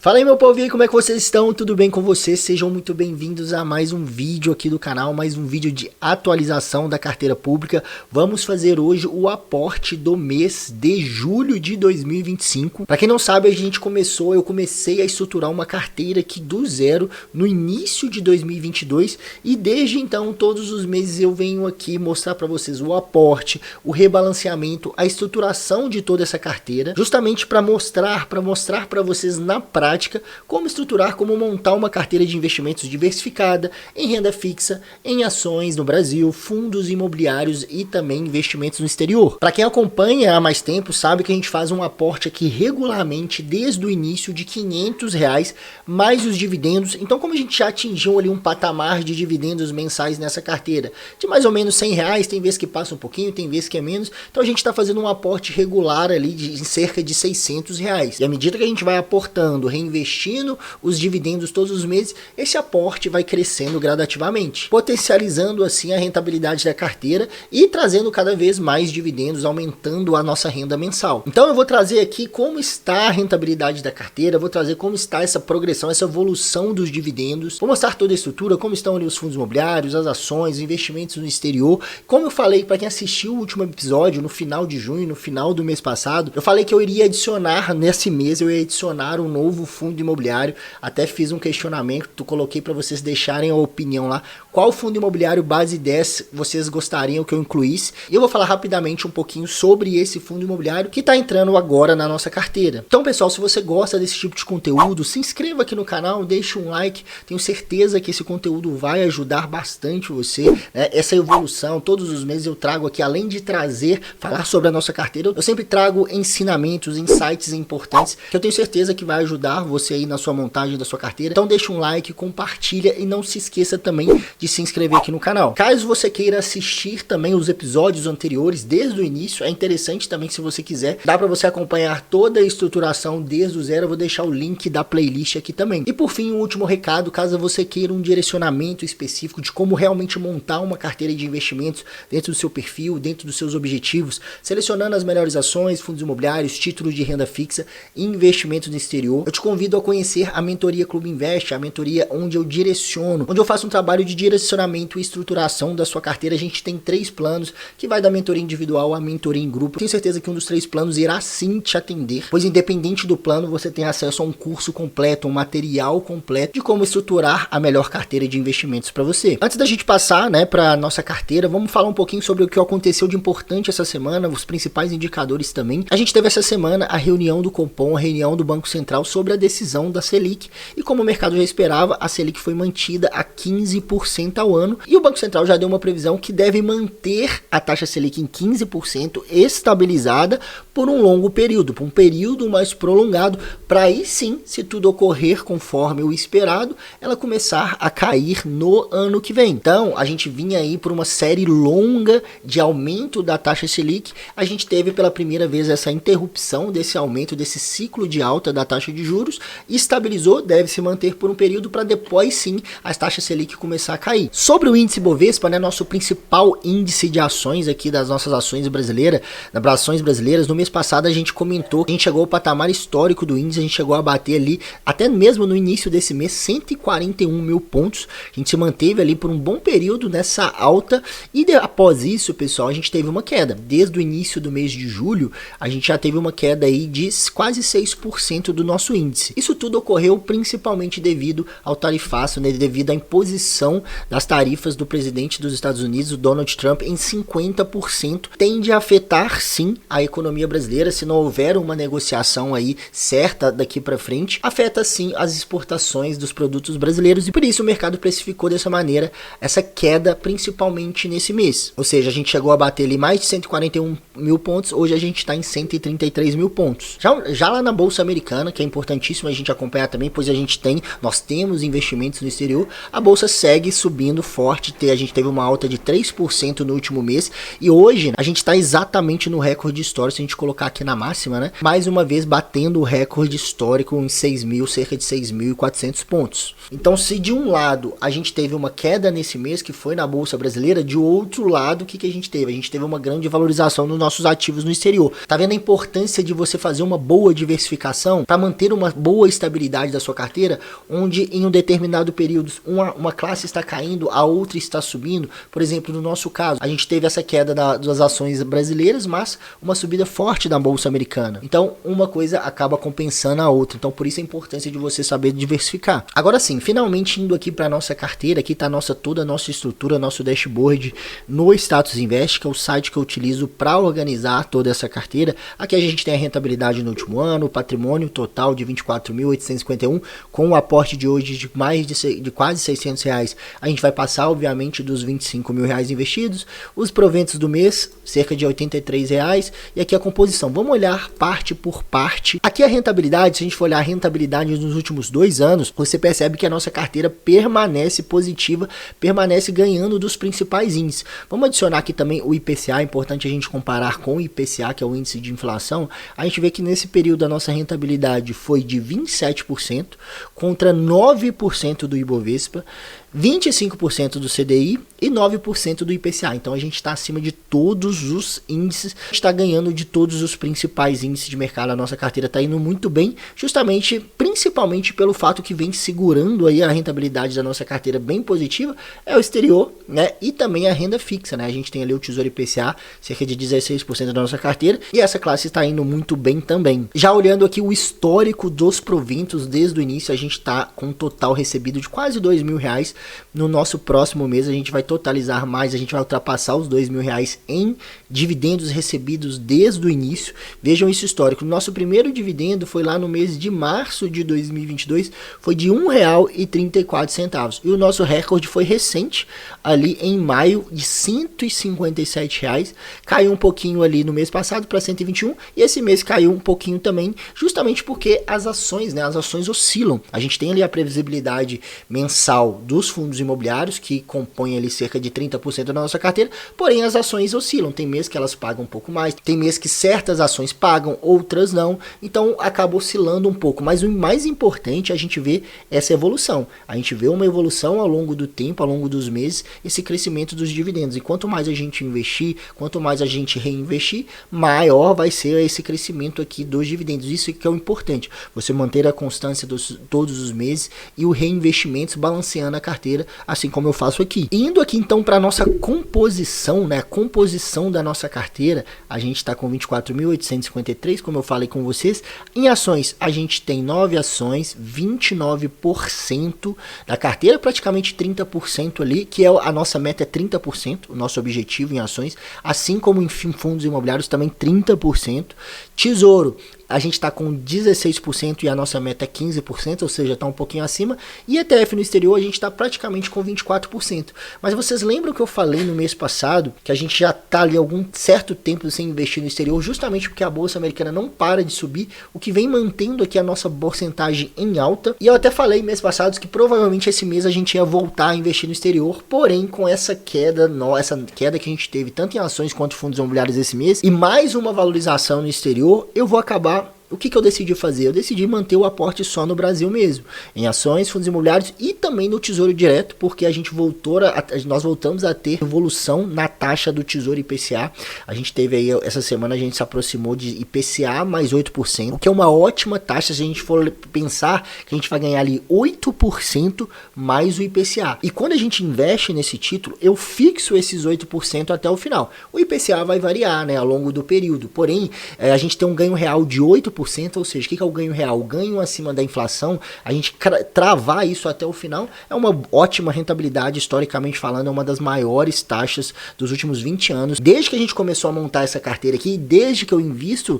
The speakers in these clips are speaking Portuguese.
Fala aí, meu povo, e aí, como é que vocês estão? Tudo bem com vocês? Sejam muito bem-vindos a mais um vídeo aqui do canal, mais um vídeo de atualização da carteira pública. Vamos fazer hoje o aporte do mês de julho de 2025. Para quem não sabe, eu comecei a estruturar uma carteira aqui do zero no início de 2022 e desde então, todos os meses eu venho aqui mostrar para vocês o aporte, o rebalanceamento, a estruturação de toda essa carteira, justamente para mostrar para vocês na prática como estruturar, como montar uma carteira de investimentos diversificada em renda fixa, em ações no Brasil, fundos imobiliários e também investimentos no exterior. Para quem acompanha há mais tempo, sabe que a gente faz um aporte aqui regularmente desde o início de R$500 mais os dividendos. Então, como a gente já atingiu ali um patamar de dividendos mensais nessa carteira de mais ou menos R$100, tem vezes que passa um pouquinho, tem vezes que é menos, então a gente está fazendo um aporte regular ali de cerca de R$600. E à medida que a gente vai aportando, reinvestindo os dividendos todos os meses, esse aporte vai crescendo gradativamente, potencializando assim a rentabilidade da carteira e trazendo cada vez mais dividendos, aumentando a nossa renda mensal. Então eu vou trazer aqui como está a rentabilidade da carteira, vou trazer como está essa progressão, essa evolução dos dividendos, vou mostrar toda a estrutura, como estão ali os fundos imobiliários, as ações, investimentos no exterior. Como eu falei, para quem assistiu o último episódio, no final de junho, no final do mês passado, eu falei que eu iria adicionar nesse mês, eu ia adicionar um novo fundo imobiliário. Até fiz um questionamento, coloquei para vocês deixarem a opinião lá, qual fundo imobiliário base 10 vocês gostariam que eu incluísse, e eu vou falar rapidamente um pouquinho sobre esse fundo imobiliário que está entrando agora na nossa carteira. Então pessoal, se você gosta desse tipo de conteúdo, se inscreva aqui no canal, deixe um like, tenho certeza que esse conteúdo vai ajudar bastante você, né? Essa evolução, todos os meses eu trago aqui, além de falar sobre a nossa carteira, eu sempre trago ensinamentos, insights importantes, que eu tenho certeza que vai ajudar você aí na sua montagem da sua carteira. Então deixa um like, compartilha e não se esqueça também de se inscrever aqui no canal. Caso você queira assistir também os episódios anteriores desde o início, é interessante também, se você quiser, dá para você acompanhar toda a estruturação desde o zero. Eu vou deixar o link da playlist aqui também. E por fim, um último recado, caso você queira um direcionamento específico de como realmente montar uma carteira de investimentos dentro do seu perfil, dentro dos seus objetivos, selecionando as melhores ações, fundos imobiliários, títulos de renda fixa e investimentos no exterior, eu te convido a conhecer a mentoria Clube Invest, a mentoria onde eu direciono, onde eu faço um trabalho de direcionamento e estruturação da sua carteira. A gente tem 3 planos, que vai da mentoria individual à mentoria em grupo. Tenho certeza que um dos 3 planos irá sim te atender, pois independente do plano, você tem acesso a um curso completo, um material completo de como estruturar a melhor carteira de investimentos para você. Antes da gente passar, né, para nossa carteira, vamos falar um pouquinho sobre o que aconteceu de importante essa semana, os principais indicadores também. A gente teve essa semana a reunião do Copom, a reunião do Banco Central sobre a decisão da Selic, e como o mercado já esperava, a Selic foi mantida a 15% ao ano, e o Banco Central já deu uma previsão que deve manter a taxa Selic em 15% estabilizada por um longo período, por um período mais prolongado, para aí sim, se tudo ocorrer conforme o esperado, ela começar a cair no ano que vem. Então, a gente vinha aí por uma série longa de aumento da taxa Selic. A gente teve pela primeira vez essa interrupção desse aumento, desse ciclo de alta da taxa de juros, estabilizou, deve se manter por um período para depois sim as taxas Selic começar a cair. Sobre o índice Bovespa, né, nosso principal índice de ações aqui das nossas ações brasileiras, no mês passado a gente comentou que a gente chegou ao patamar histórico do índice, a gente chegou a bater ali, até mesmo no início desse mês, 141 mil pontos. A gente se manteve ali por um bom período nessa alta e após isso, pessoal, a gente teve uma queda. Desde o início do mês de julho, a gente já teve uma queda aí de quase 6% do nosso índice. Isso tudo ocorreu principalmente devido ao tarifaço, né, devido à imposição das tarifas do presidente dos Estados Unidos, o Donald Trump, em 50%. Tende a afetar sim a economia brasileira, se não houver uma negociação aí certa daqui para frente, afeta sim as exportações dos produtos brasileiros, e por isso o mercado precificou dessa maneira essa queda, principalmente nesse mês. Ou seja, a gente chegou a bater ali mais de 141 mil pontos, hoje a gente está em 133 mil pontos. Já lá na Bolsa Americana, que é importantíssimo a gente acompanhar também, pois nós temos investimentos no exterior, a Bolsa segue subindo forte, a gente teve uma alta de 3% no último mês, e hoje a gente está exatamente no recorde histórico, se a gente colocar aqui na máxima, né, mais uma vez batendo o recorde histórico em cerca de 6.400 pontos. Então, se de um lado a gente teve uma queda nesse mês, que foi na Bolsa Brasileira, de outro lado, o que a gente teve? A gente teve uma grande valorização nos nossos ativos no exterior. Tá vendo a importância de você fazer uma boa diversificação para manter uma boa estabilidade da sua carteira, onde em um determinado período uma classe está caindo, a outra está subindo. Por exemplo, no nosso caso, a gente teve essa queda das ações brasileiras, mas uma subida forte da bolsa americana. Então, uma coisa acaba compensando a outra. Então, por isso a importância de você saber diversificar. Agora sim, finalmente indo aqui para nossa carteira, aqui está toda a nossa estrutura, nosso dashboard no Status Invest, que é o site que eu utilizo para organizar toda essa carteira. Aqui a gente tem a rentabilidade no último ano, o patrimônio total de 24.851, com o aporte de hoje de quase R$600. A gente vai passar, obviamente, dos R$25 mil investidos, os proventos do mês, cerca de R$83, e aqui a composição. Vamos olhar parte por parte. Aqui a rentabilidade, se a gente for olhar a rentabilidade nos últimos 2 anos, você percebe que a nossa carteira permanece positiva, permanece ganhando dos principais índices. Vamos adicionar aqui também o IPCA, é importante a gente comparar com o IPCA, que é o índice de inflação. A gente vê que nesse período a nossa rentabilidade foi de 27% contra 9% do Ibovespa, 25% do CDI e 9% do IPCA. Então a gente está acima de todos os índices, está ganhando de todos os principais índices de mercado. A nossa carteira está indo muito bem, justamente, principalmente pelo fato que vem segurando aí a rentabilidade da nossa carteira bem positiva, é o exterior, né? E também a renda fixa, né? A gente tem ali o Tesouro IPCA, cerca de 16% da nossa carteira, e essa classe está indo muito bem também. Já olhando aqui o histórico dos proventos desde o início, a gente está com um total recebido de quase R$2.000. No nosso próximo mês a gente vai totalizar mais, a gente vai ultrapassar os R$2.000 em dividendos recebidos desde o início. Vejam isso histórico. O nosso primeiro dividendo foi lá no mês de março de 2022, foi de R$1,34. E o nosso recorde foi recente, ali em maio, de R$157. Caiu um pouquinho ali no mês passado para 121, e esse mês caiu um pouquinho também, justamente porque as ações, né, as ações oscilam. A gente tem ali a previsibilidade mensal dos fundos imobiliários, que compõem ali cerca de 30% da nossa carteira, porém as ações oscilam. Tem mês que elas pagam um pouco mais, tem mês que certas ações pagam, outras não, então acaba oscilando um pouco. Mas o mais importante é a gente ver essa evolução. A gente vê uma evolução ao longo do tempo, ao longo dos meses, esse crescimento dos dividendos. E quanto mais a gente investir, quanto mais a gente reinvestir, maior vai ser esse crescimento aqui dos dividendos. Isso que é o importante, você manter a constância todos os meses e o reinvestimento balanceando a carteira, assim como eu faço aqui. Indo aqui então para a nossa composição, né? A composição da nossa carteira, a gente está com 24.853, como eu falei com vocês. Em ações, a gente tem 9 ações, 29% da carteira, praticamente 30% ali, que é a nossa meta é 30%, o nosso objetivo em ações, assim como em fundos imobiliários também 30%. Tesouro, a gente está com 16% e a nossa meta é 15%, ou seja, está um pouquinho acima. E ETF no exterior a gente está praticamente com 24%. Mas vocês lembram que eu falei no mês passado que a gente já está ali algum certo tempo sem investir no exterior, justamente porque a bolsa americana não para de subir, o que vem mantendo aqui a nossa porcentagem em alta. E eu até falei mês passado que provavelmente esse mês a gente ia voltar a investir no exterior, porém com essa queda que a gente teve tanto em ações quanto em fundos imobiliários esse mês, e mais uma valorização no exterior, eu vou acabar. O que eu decidi fazer? Eu decidi manter o aporte só no Brasil mesmo, em ações, fundos imobiliários e também no Tesouro Direto, porque nós voltamos a ter evolução na taxa do Tesouro IPCA. A gente teve aí, essa semana a gente se aproximou de IPCA mais 8%, o que é uma ótima taxa se a gente for pensar que a gente vai ganhar ali 8% mais o IPCA. E quando a gente investe nesse título, eu fixo esses 8% até o final. O IPCA vai variar, né, ao longo do período, porém a gente tem um ganho real de 8%, ou seja, o que é o ganho real? O ganho acima da inflação, a gente travar isso até o final, é uma ótima rentabilidade, historicamente falando, é uma das maiores taxas dos últimos 20 anos. Desde que a gente começou a montar essa carteira aqui, desde que eu invisto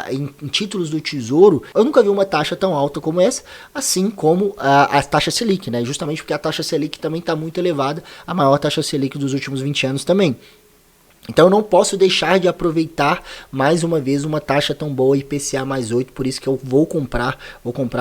em títulos do Tesouro, eu nunca vi uma taxa tão alta como essa, assim como a taxa Selic, né? Justamente porque a taxa Selic também está muito elevada, a maior taxa Selic dos últimos 20 anos também. Então eu não posso deixar de aproveitar mais uma vez uma taxa tão boa, IPCA mais 8, por isso que eu vou comprar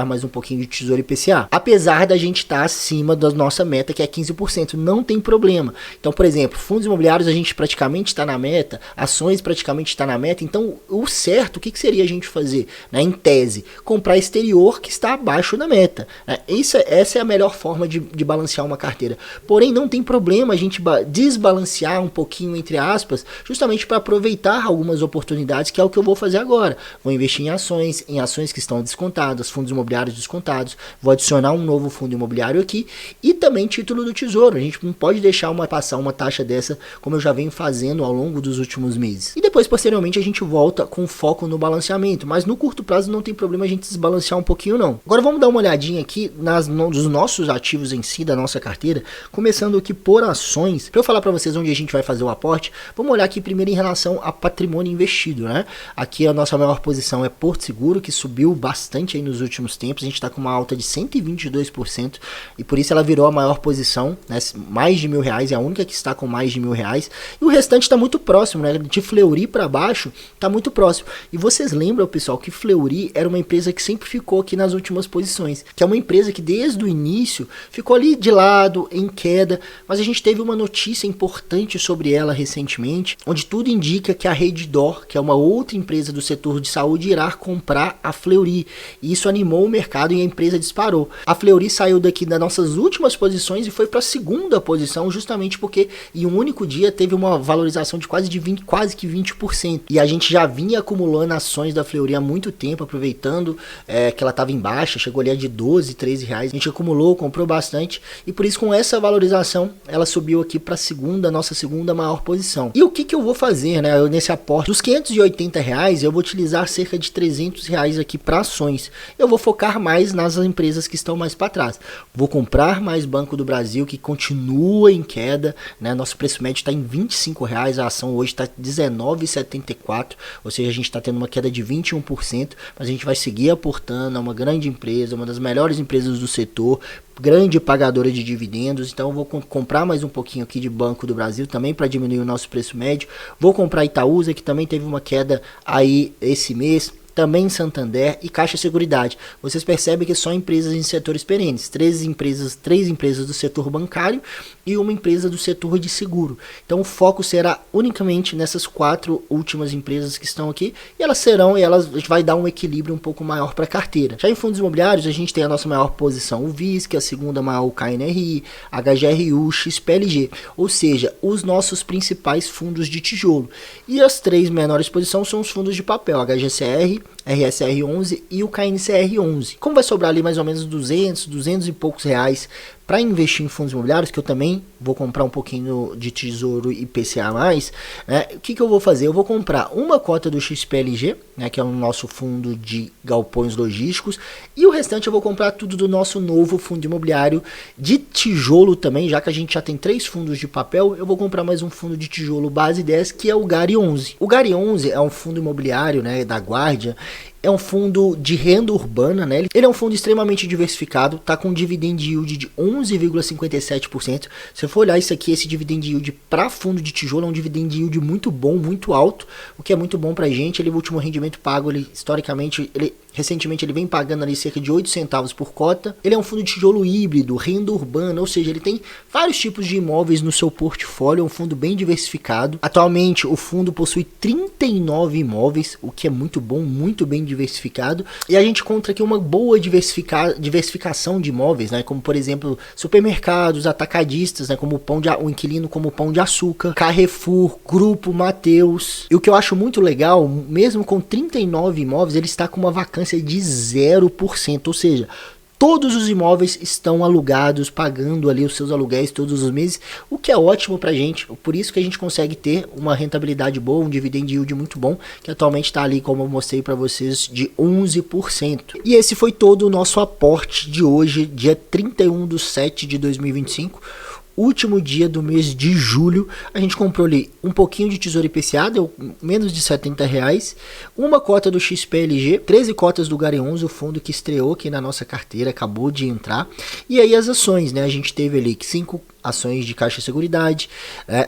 mais um pouquinho de Tesouro IPCA. Apesar da gente estar acima da nossa meta, que é 15%, não tem problema. Então, por exemplo, fundos imobiliários a gente praticamente está na meta, ações praticamente está na meta, então o certo, o que seria a gente fazer? Né, em tese, comprar exterior que está abaixo da meta. Né? Essa é a melhor forma de balancear uma carteira. Porém, não tem problema a gente desbalancear um pouquinho, entre aspas, aspas, justamente para aproveitar algumas oportunidades, que é o que eu vou fazer agora. Vou investir em ações que estão descontadas, fundos imobiliários descontados, vou adicionar um novo fundo imobiliário aqui e também título do Tesouro. A gente não pode deixar passar uma taxa dessa, como eu já venho fazendo ao longo dos últimos meses. E depois, posteriormente, a gente volta com foco no balanceamento, mas no curto prazo não tem problema a gente desbalancear um pouquinho não. Agora vamos dar uma olhadinha aqui dos nossos ativos em si, da nossa carteira, começando aqui por ações. Para eu falar para vocês onde a gente vai fazer o aporte, vamos olhar aqui primeiro em relação a patrimônio investido, né? Aqui a nossa maior posição é Porto Seguro, que subiu bastante aí nos últimos tempos. A gente está com uma alta de 122% e por isso ela virou a maior posição, né? Mais de R$1.000, é a única que está com mais de R$1.000. E o restante está muito próximo, né? De Fleury para baixo, está muito próximo. E vocês lembram, pessoal, que Fleury era uma empresa que sempre ficou aqui nas últimas posições, que é uma empresa que desde o início ficou ali de lado, em queda, mas a gente teve uma notícia importante sobre ela recentemente, onde tudo indica que a Redditor, que é uma outra empresa do setor de saúde, irá comprar a Fleury. E isso animou o mercado e a empresa disparou. A Fleury saiu daqui das nossas últimas posições e foi para a segunda posição, justamente porque em um único dia teve uma valorização de quase que 20%. E a gente já vinha acumulando ações da Fleury há muito tempo, aproveitando que ela estava em baixa, chegou ali a de 12, 13 reais. A gente acumulou, comprou bastante e por isso com essa valorização ela subiu aqui para nossa segunda maior posição. E o que eu vou fazer, né? Nesse aporte dos R$580, eu vou utilizar cerca de R$300 aqui para ações. Eu vou focar mais nas empresas que estão mais para trás. Vou comprar mais Banco do Brasil, que continua em queda, né? Nosso preço médio está em R$25, a ação hoje está R$19,74, ou seja, a gente está tendo uma queda de 21%, mas a gente vai seguir aportando, é uma grande empresa, uma das melhores empresas do setor, grande pagadora de dividendos. Então eu vou comprar mais um pouquinho aqui de Banco do Brasil também para diminuir o nosso preço médio. Vou comprar Itaúsa, que também teve uma queda aí esse mês. Também Santander e Caixa Seguridade. Vocês percebem que são empresas em setores perenes. Três empresas do setor bancário e uma empresa do setor de seguro. Então o foco será unicamente nessas 4 últimas empresas que estão aqui. E a gente vai dar um equilíbrio um pouco maior para a carteira. Já em fundos imobiliários, a gente tem a nossa maior posição, o VISC, a segunda maior, o KNRI, HGRU, XPLG. Ou seja, os nossos principais fundos de tijolo. E as 3 menores posições são os fundos de papel, HGCR, RSR11 e o KNCR11. Como vai sobrar ali mais ou menos 200 e poucos reais para investir em fundos imobiliários, que eu também vou comprar um pouquinho de Tesouro IPCA+, né? O que eu vou fazer? Eu vou comprar uma cota do XPLG, né, que é o nosso fundo de galpões logísticos, e o restante eu vou comprar tudo do nosso novo fundo imobiliário de tijolo também, já que a gente já tem 3 fundos de papel, eu vou comprar mais um fundo de tijolo base 10, que é o GARI 11. O GARI 11 é um fundo imobiliário, né, da Guardian. É um fundo de renda urbana, né? Ele é um fundo extremamente diversificado, tá com um dividend yield de 11,57%. Se eu for olhar isso aqui, esse dividend yield para fundo de tijolo é um dividend yield muito bom, muito alto, o que é muito bom pra gente. O último rendimento pago, recentemente ele vem pagando ali cerca de 8 centavos por cota. Ele é um fundo de tijolo híbrido, renda urbana, ou seja, ele tem vários tipos de imóveis no seu portfólio, é um fundo bem diversificado. Atualmente o fundo possui 39 imóveis, o que é muito bom, muito bem diversificado, e a gente encontra aqui uma boa diversificação de imóveis, né, como por exemplo supermercados, atacadistas, né, como o inquilino como Pão de Açúcar, Carrefour, Grupo Mateus. E o que eu acho muito legal, mesmo com 39 imóveis, ele está com uma vacância de 0%, ou seja, todos os imóveis estão alugados, pagando ali os seus aluguéis todos os meses, o que é ótimo pra gente. Por isso que a gente consegue ter uma rentabilidade boa, um dividend yield muito bom, que atualmente está ali, como eu mostrei para vocês, de 11%. E esse foi todo o nosso aporte de hoje, dia 31/7/2025. Último dia do mês de julho, a gente comprou ali um pouquinho de Tesouro IPCA, deu menos de R$70, uma cota do XPLG, 13 cotas do GARI 11, o fundo que estreou aqui na nossa carteira, acabou de entrar. E aí as ações, né? A gente teve ali 5 ações de Caixa Seguridade,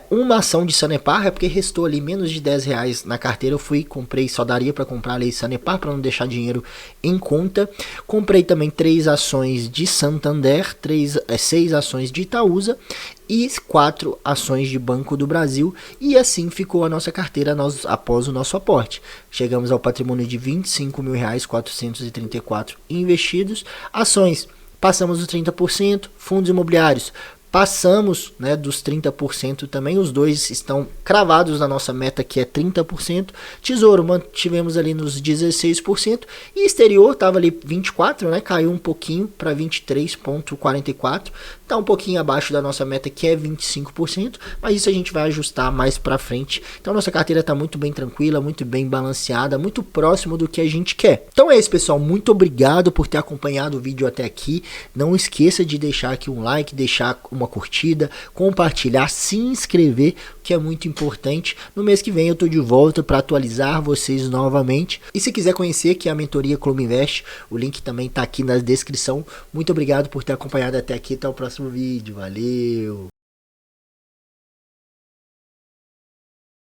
uma ação de Sanepar, porque restou ali menos de R$10 na carteira. Eu comprei, só daria para comprar ali Sanepar para não deixar dinheiro em conta. Comprei também 3 ações de Santander, 6 ações de Itaúsa e 4 ações de Banco do Brasil, e assim ficou a nossa carteira após o nosso aporte. Chegamos ao patrimônio de R$25.434 investidos. Ações, passamos dos 30%, fundos imobiliários, passamos, né, dos 30% também, os dois estão cravados na nossa meta que é 30%, Tesouro mantivemos ali nos 16% e exterior estava ali 24%, né, caiu um pouquinho para 23,44%, tá um pouquinho abaixo da nossa meta que é 25%, mas isso a gente vai ajustar mais para frente. Então nossa carteira está muito bem tranquila, muito bem balanceada, muito próximo do que a gente quer. Então é isso, pessoal, muito obrigado por ter acompanhado o vídeo até aqui. Não esqueça de deixar aqui um like, deixar uma curtida, compartilhar, se inscrever, que é muito importante. No mês que vem eu tô de volta para atualizar vocês novamente. E se quiser conhecer aqui a mentoria Clube Invest, o link também tá aqui na descrição. Muito obrigado por ter acompanhado até aqui. Até o próximo vídeo. Valeu!